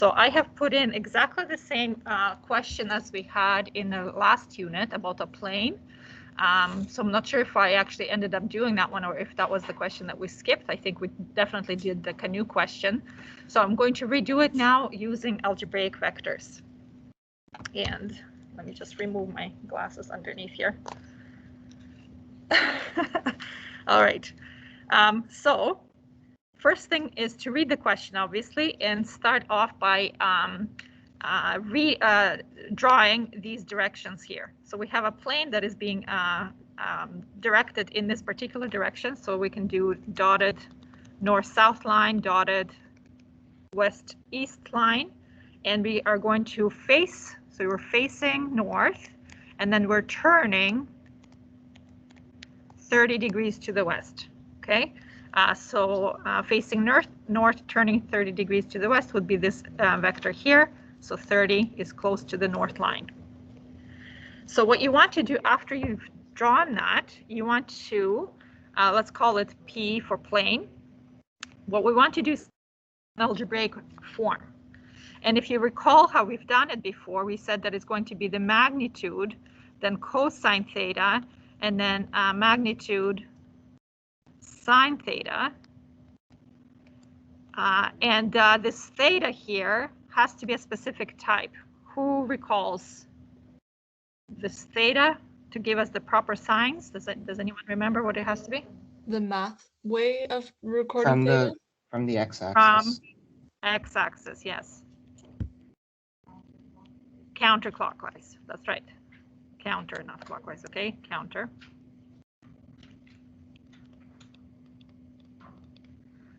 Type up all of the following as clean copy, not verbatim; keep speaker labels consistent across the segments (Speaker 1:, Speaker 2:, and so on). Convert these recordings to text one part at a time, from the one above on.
Speaker 1: So I have put in exactly the same question as we had in the last unit about a plane. So I'm not sure if I actually ended up doing that one or if that was the question that we skipped. I think we definitely did the canoe question. So I'm going to redo it now using algebraic vectors. And let me just remove my glasses underneath here. All right. So first thing is to read the question, obviously, and start off by drawing these directions here. So we have a plane that is being directed in this particular direction. So we can do dotted north-south line, dotted west-east line, and we are going to face, so we're facing north, and then we're turning 30 degrees to the west, okay? So facing north, turning 30 degrees to the west would be this vector here. So 30 is close to the north line. So what you want to do after you've drawn that, you want to, let's call it P for plane. What we want to do is algebraic form. And if you recall how we've done it before, we said that it's going to be the magnitude, then cosine theta, and then magnitude sine theta. And this theta here has to be a specific type. Who recalls this theta to give us the proper signs? Does anyone remember what it has to be?
Speaker 2: The math way of recording theta?
Speaker 3: From the x-axis.
Speaker 1: X-axis, yes. Counterclockwise, that's right. Counter, not clockwise, okay? Counter.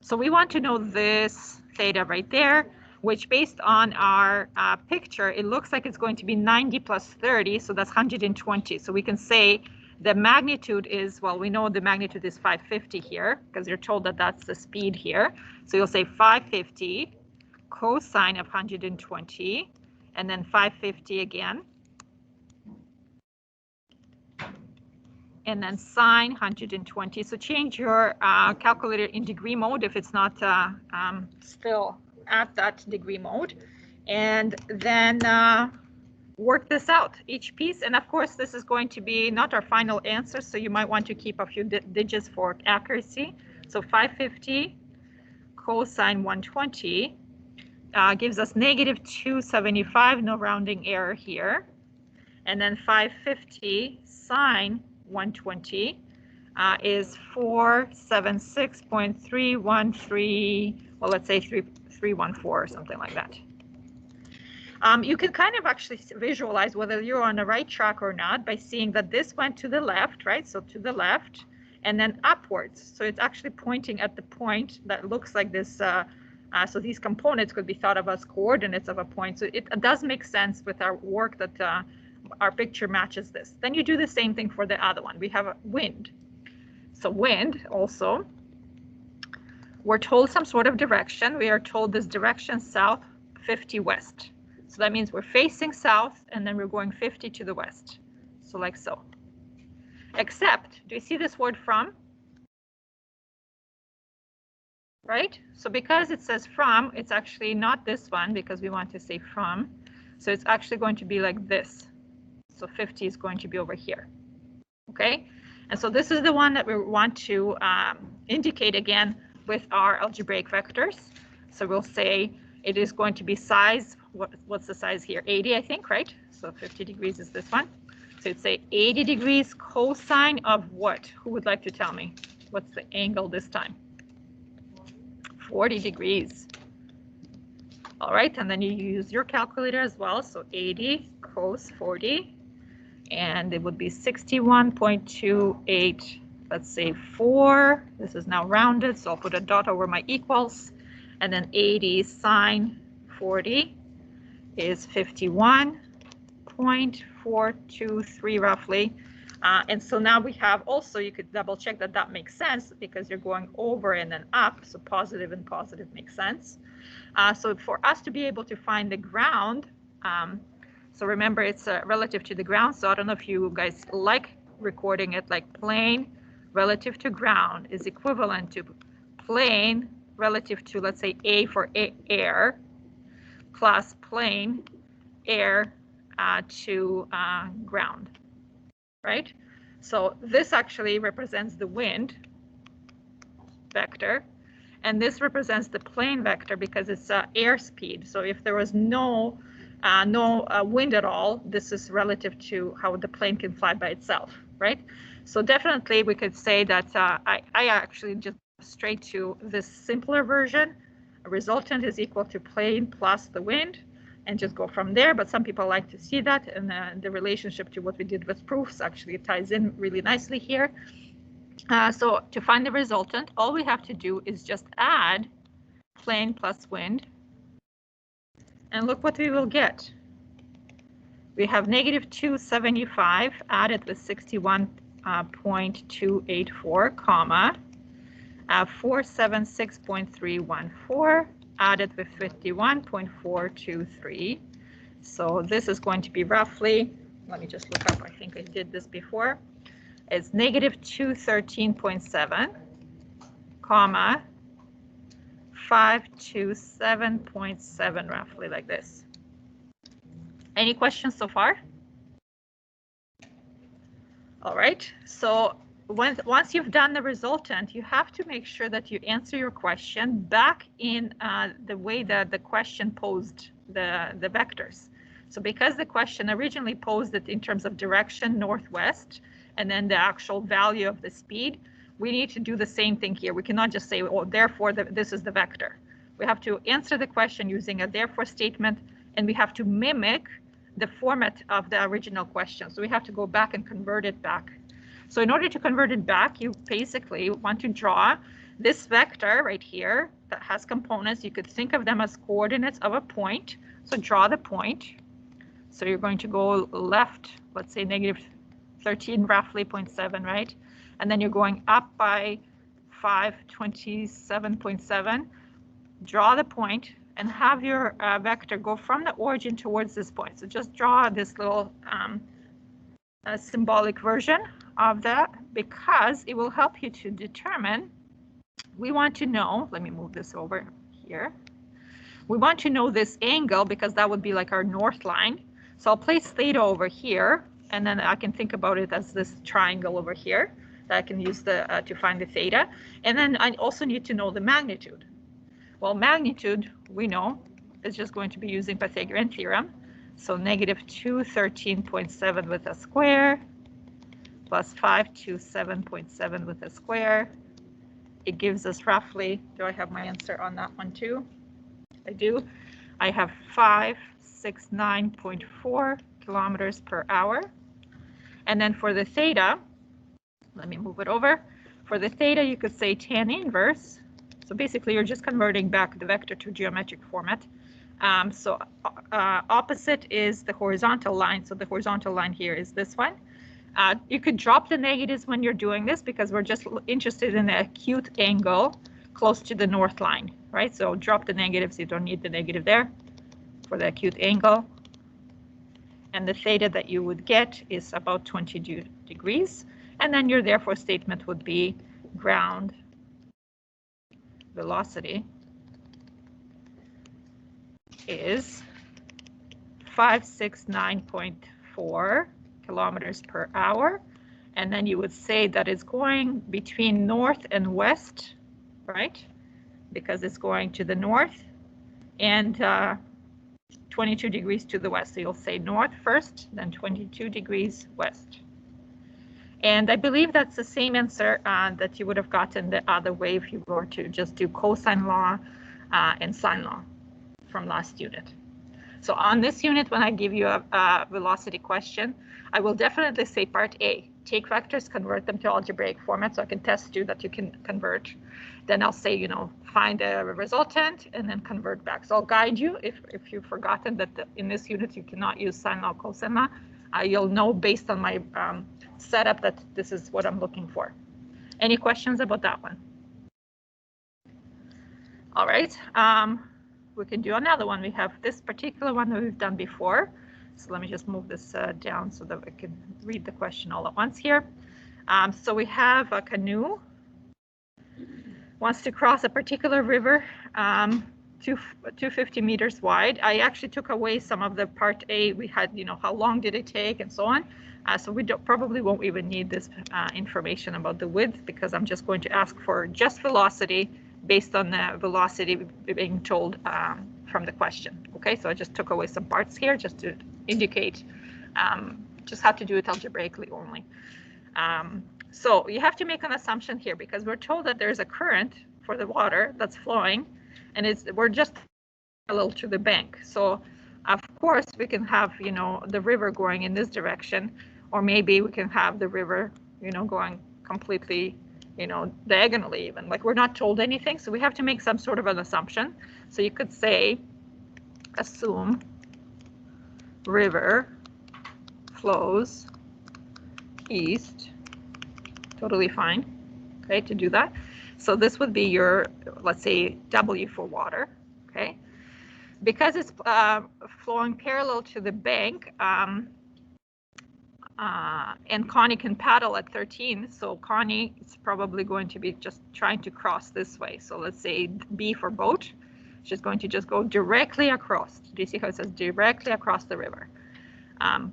Speaker 1: So we want to know this theta right there, which based on our picture, it looks like it's going to be 90 plus 30, so that's 120. So we can say the magnitude is, well, we know the magnitude is 550 here, because you're told that that's the speed here. So you'll say 550 cosine of 120, and then 550 again. And then sine 120. So change your calculator in degree mode if it's not still at that degree mode. And then work this out, each piece. And of course, this is going to be not our final answer, so you might want to keep a few digits for accuracy. So 550 cosine 120 gives us negative 275, no rounding error here. And then 550 sine 120 is 476.313, well, let's say 314 or something like that. You can kind of actually visualize whether you're on the right track or not by seeing that this went to the left, right? So to the left and then upwards. So it's actually pointing at the point that looks like this. So these components could be thought of as coordinates of a point. So it does make sense with our work that our picture matches this. Then you do the same thing for the other one. We have a wind. So wind also, we're told some sort of direction. We are told this direction south 50 west. So that means we're facing south and then we're going 50 to the west. So like so. Except, do you see this word from? Right? So because it says from, it's actually not this one because we want to say from. So it's actually going to be like this. So 50 is going to be over here, okay? And so this is the one that we want to indicate again with our algebraic vectors. So we'll say it is going to be size, what's the size here? 80, I think, right? So 50 degrees is this one. So it'd say 80 degrees cosine of what? Who would like to tell me? What's the angle this time? 40 degrees. All right, and then you use your calculator as well. So 80 cos 40. And it would be 61.28, let's say 4. This is now rounded, so I'll put a dot over my equals. And then 80 sine 40 is 51.423 roughly. And so now we have also, you could double check that that makes sense because you're going over and then up. So positive and positive makes sense. So for us to be able to find the ground, so remember, it's relative to the ground. So I don't know if you guys like recording it like plane relative to ground is equivalent to plane relative to, let's say, A for air plus plane air to ground, right? So this actually represents the wind vector, and this represents the plane vector because it's airspeed. So if there was no wind at all, this is relative to how the plane can fly by itself, right? So definitely we could say that I actually just straight to this simpler version. A resultant is equal to plane plus the wind, and just go from there. But some people like to see that, and the relationship to what we did with proofs actually ties in really nicely here. So to find the resultant, all we have to do is just add plane plus wind, and look what we will get. We have negative 275 added with 61.284, comma, 476.314 added with 51.423. So this is going to be roughly, let me just look up, I think I did this before. It's negative 213.7, comma, 527.7, roughly like this. Any questions so far? All right, so once you've done the resultant, you have to make sure that you answer your question back in the way that the question posed the vectors. So because the question originally posed it in terms of direction northwest, and then the actual value of the speed, we need to do the same thing here. We cannot just say, oh, therefore this is the vector. We have to answer the question using a therefore statement, and we have to mimic the format of the original question. So we have to go back and convert it back. So in order to convert it back, you basically want to draw this vector right here that has components. You could think of them as coordinates of a point. So draw the point. So you're going to go left, let's say negative 13, roughly 0.7, right? And then you're going up by 527.7. Draw the point and have your vector go from the origin towards this point. So just draw this little symbolic version of that, because it will help you to determine, we want to know, let me move this over here. We want to know this angle because that would be like our north line. So I'll place theta over here, and then I can think about it as this triangle over here that I can use to find the theta. And then I also need to know the magnitude. Well, magnitude, we know, is just going to be using Pythagorean theorem. So negative 213.7 with a square plus 527.7 with a square. It gives us roughly, do I have my answer on that one too? I do. I have 569.4 kilometers per hour. And then for the theta, let me move it over. For the theta, you could say tan inverse. So basically, you're just converting back the vector to geometric format. So opposite is the horizontal line. So the horizontal line here is this one. You could drop the negatives when you're doing this because we're just interested in the acute angle close to the north line, right? So drop the negatives. You don't need the negative there for the acute angle. And the theta that you would get is about 22 degrees. And then your therefore statement would be ground velocity is 569.4 kilometers per hour. And then you would say that it's going between north and west, right? Because it's going to the north and 22 degrees to the west. So you'll say north first, then 22 degrees west. And I believe that's the same answer that you would have gotten the other way if you were to just do cosine law and sine law from last unit. So on this unit, when I give you a velocity question, I will definitely say part A, take vectors, convert them to algebraic format so I can test you that you can convert. Then I'll say, you know, find a resultant and then convert back. So I'll guide you if you've forgotten that in this unit you cannot use sine law, cosine law. You'll know based on my setup that this is what I'm looking for. Any questions about that one? All right, we can do another one. We have this particular one that we've done before. So let me just move this down so that we can read the question all at once here. So we have a canoe, wants to cross a particular river 250 meters wide. I actually took away some of the part A. We had, how long did it take and so on. So we probably won't even need this information about the width, because I'm just going to ask for just velocity based on the velocity being told from the question. Okay, so I just took away some parts here just to indicate, just have to do it algebraically only. So you have to make an assumption here, because we're told that there's a current for the water that's flowing, and we're just parallel to the bank. So of course we can have, the river going in this direction, or maybe we can have the river, going completely, diagonally even. Like, we're not told anything, so we have to make some sort of an assumption. So you could say, assume river flows east. Totally fine, okay, to do that. So this would be your, let's say, W for water, okay? Because it's flowing parallel to the bank, and Connie can paddle at 13, so Connie is probably going to be just trying to cross this way. So let's say B for boat. She's going to just go directly across. Do you see how it says directly across the river?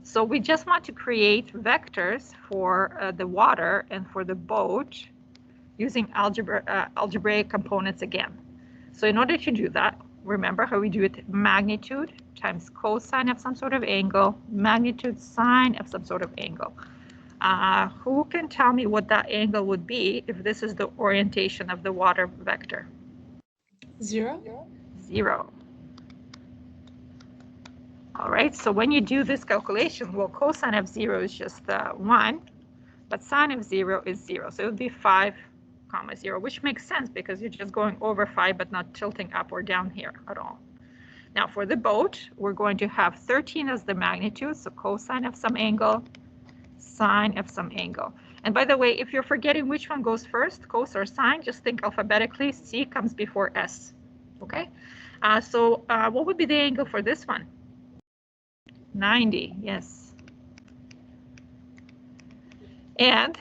Speaker 1: So we just want to create vectors for the water and for the boat using algebraic components again. So in order to do that, remember how we do it: magnitude times cosine of some sort of angle, magnitude sine of some sort of angle. Who can tell me what that angle would be if this is the orientation of the water vector?
Speaker 2: 0.
Speaker 1: 0. All right, so when you do this calculation, well, cosine of 0 is just 1, but sine of 0 is 0. So it would be 5, 0, which makes sense because you're just going over 5, but not tilting up or down here at all. Now for the boat, we're going to have 13 as the magnitude, so cosine of some angle, sine of some angle. And by the way, if you're forgetting which one goes first, cos or sine, just think alphabetically. C comes before S, okay? So what would be the angle for this one? 90, yes. And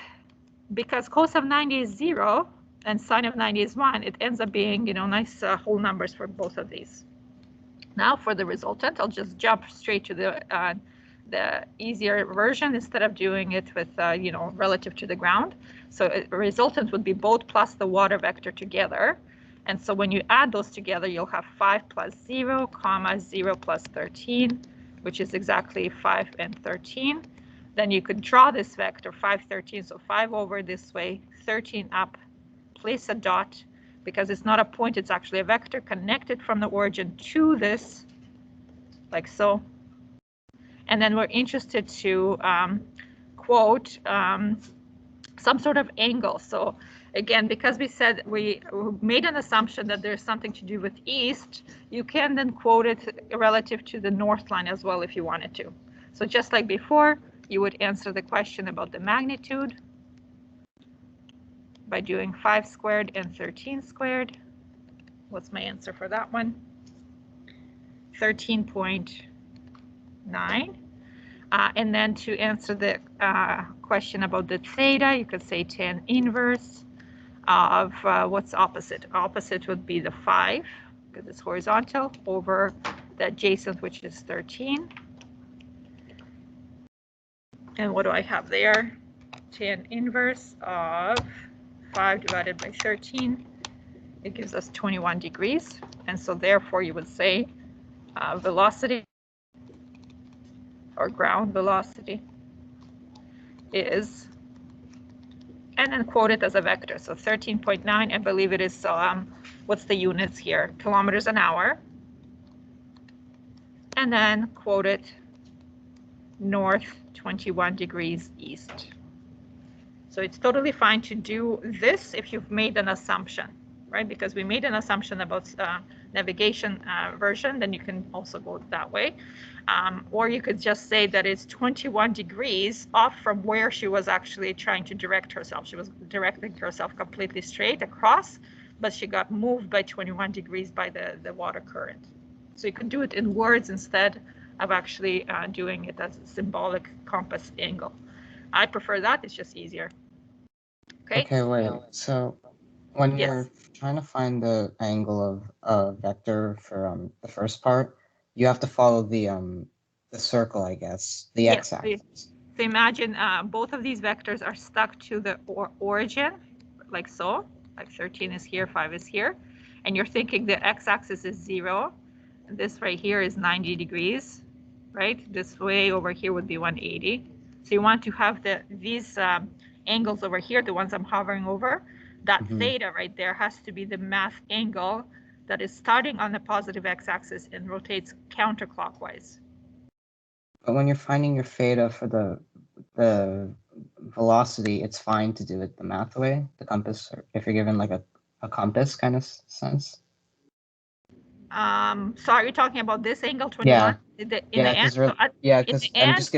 Speaker 1: because cos of 90 is 0 and sine of 90 is 1, it ends up being, nice whole numbers for both of these. Now for the resultant, I'll just jump straight to the easier version instead of doing it with, relative to the ground. So resultant would be boat plus the water vector together. And so when you add those together, you'll have 5 plus 0, comma 0 plus 13, which is exactly 5 and 13. Then you could draw this vector 5, 13, so 5 over this way, 13 up, place a dot, because it's not a point, it's actually a vector connected from the origin to this, like so. And then we're interested to quote some sort of angle. So again, because we said we made an assumption that there's something to do with east, you can then quote it relative to the north line as well if you wanted to. So just like before, you would answer the question about the magnitude by doing 5 squared and 13 squared. What's my answer for that one? 13.9. And then to answer the question about the theta, you could say tan inverse of what's opposite. Opposite would be the 5, because it's horizontal, over the adjacent, which is 13. And what do I have there? Tan inverse of 5 divided by 13. It gives us 21 degrees. And so therefore you would say velocity or ground velocity is, and then quote it as a vector. So 13.9, I believe it is, what's the units here? Kilometers an hour. And then quote it north 21 degrees east. So it's totally fine to do this if you've made an assumption, right? Because we made an assumption about navigation version, then you can also go that way. Or you could just say that it's 21 degrees off from where she was actually trying to direct herself. She was directing herself completely straight across, but she got moved by 21 degrees by the water current. So you can do it in words instead of actually doing it as a symbolic compass angle. I prefer that, it's just easier. Okay,
Speaker 3: Okay, wait, so When
Speaker 1: Yes.
Speaker 3: you're trying to find the angle of a vector for the first part, you have to follow the circle, I guess, the
Speaker 1: Yes.
Speaker 3: x-axis.
Speaker 1: So imagine both of these vectors are stuck to the origin, like so. Like 13 is here, 5 is here. And you're thinking the x-axis is 0. This right here is 90 degrees, right? This way over here would be 180. So you want to have these angles over here, the ones I'm hovering over, that theta right there has to be the math angle that is starting on the positive x-axis and rotates counterclockwise.
Speaker 3: But when you're finding your theta for the velocity, it's fine to do it the math way, the compass, or if you're given like a compass kind of sense.
Speaker 1: So are you talking about this angle 21 in the end? So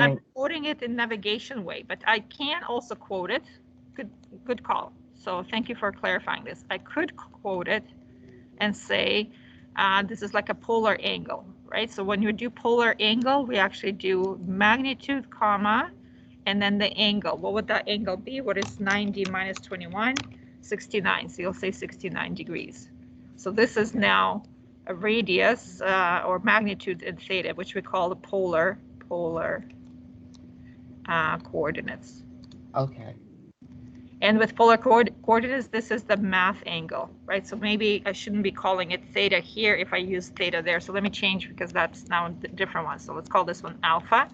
Speaker 1: I'm quoting it in navigation way, but I can also quote it. Good call. So thank you for clarifying this. I could quote it and say this is like a polar angle, right? So when you do polar angle, we actually do magnitude, comma, and then the angle. What would that angle be? What is 90 minus 21? 69. So you'll say 69 degrees. So this is now a radius or magnitude in theta, which we call the polar coordinates.
Speaker 3: Okay.
Speaker 1: And with polar coordinates, this is the math angle, right? So maybe I shouldn't be calling it theta here if I use theta there. So let me change because that's now a different one. So let's call this one alpha,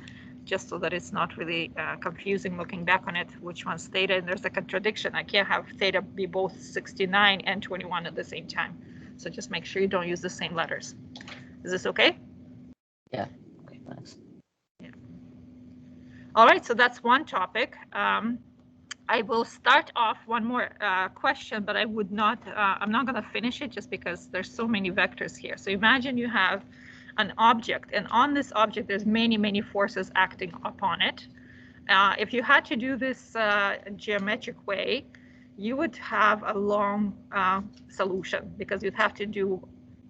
Speaker 1: just so that it's not really confusing looking back on it, which one's theta. And there's a contradiction. I can't have theta be both 69 and 21 at the same time. So just make sure you don't use the same letters. Is this okay?
Speaker 3: Yeah. Okay, thanks.
Speaker 1: Yeah. All right, so that's one topic. I will start off one more question, but I would not, I'm not going to finish it just because there's so many vectors here. So imagine you have an object, and on this object, there's many, many forces acting upon it. If you had to do this geometric way, you would have a long solution because you'd have to do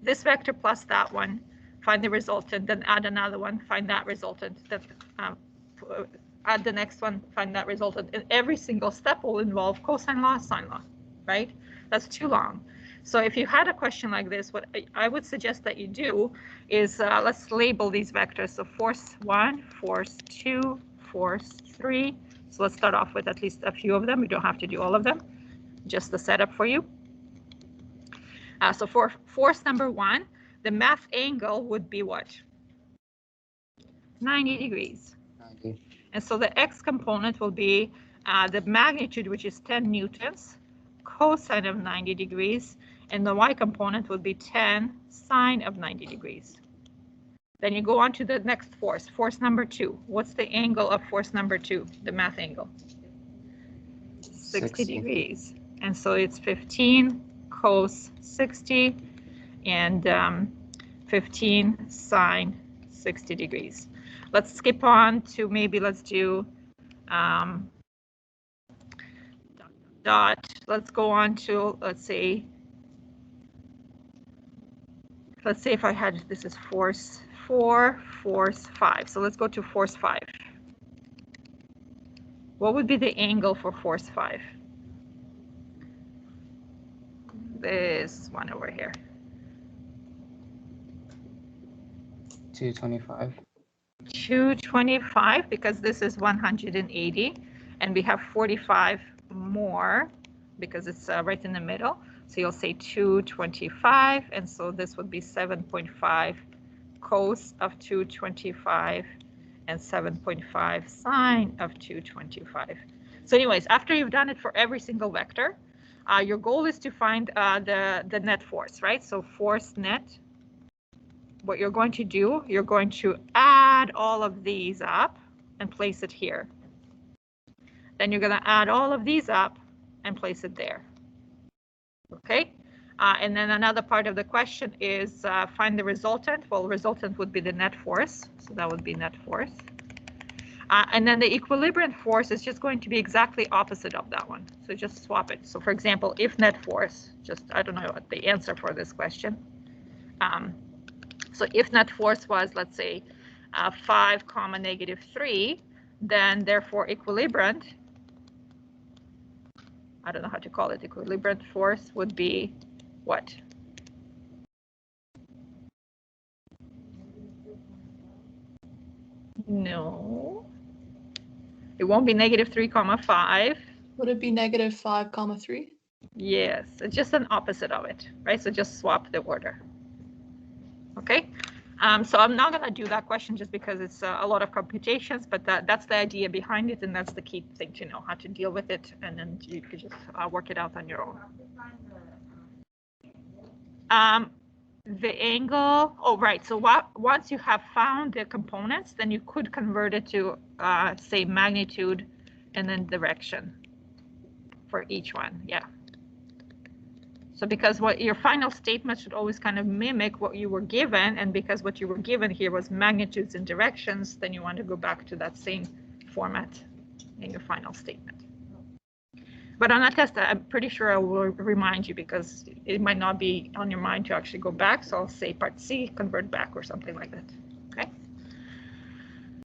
Speaker 1: this vector plus that one, find the resultant, then add another one, find that resultant, then add the next one, find that resultant. And every single step will involve cosine law, sine law, right? That's too long. So if you had a question like this, what I would suggest that you do is let's label these vectors. So force 1, force 2, force 3. So let's start off with at least a few of them. We don't have to do all of them, just the setup for you. So for force number 1, the math angle would be what? 90 degrees.
Speaker 3: 90.
Speaker 1: And so the x component will be the magnitude, which is 10 newtons, cosine of 90 degrees, and the y component will be 10 sine of 90 degrees. Then you go on to the next force, force number 2. What's the angle of force number 2, the math angle? 60 degrees. And so it's 15 cos 60 and 15 sine 60 degrees. Let's skip on to maybe let's do dot. Let's go on to, let's say if I had, this is force 4, force 5. So let's go to force 5. What would be the angle for force 5? This one over here.
Speaker 3: 225.
Speaker 1: 225, because this is 180, and we have 45 more because it's right in the middle. So you'll say 225, and so this would be 7.5 cos of 225 and 7.5 sine of 225. So anyways, after you've done it for every single vector, your goal is to find the net force, right? So force net. What you're going to do, you're going to add all of these up and place it here. Then you're going to add all of these up and place it there. Okay? And then another part of the question is find the resultant. Well, resultant would be the net force. So that would be net force. And then the equilibrium force is just going to be exactly opposite of that one. So just swap it. So for example, if net force, just, I don't know what the answer for this question. So if net force was, let's say, 5, -3, then therefore equilibrium I don't know how to call it, equilibrium force would be what? No, it won't be -3, 5.
Speaker 2: Would it be -5, 3?
Speaker 1: Yes, it's just an opposite of it, right? So just swap the order. Okay, so I'm not gonna do that question just because it's a lot of computations, but that's the idea behind it, and that's the key thing to know, how to deal with it, and then you could just work it out on your own. The angle, oh, right, so once you have found the components, then you could convert it to, say, magnitude and then direction for each one, yeah. So because what your final statement should always kind of mimic what you were given, and because what you were given here was magnitudes and directions, then you want to go back to that same format in your final statement. But on that test, I'm pretty sure I will remind you, because it might not be on your mind to actually go back. So I'll say part C, convert back or something like that.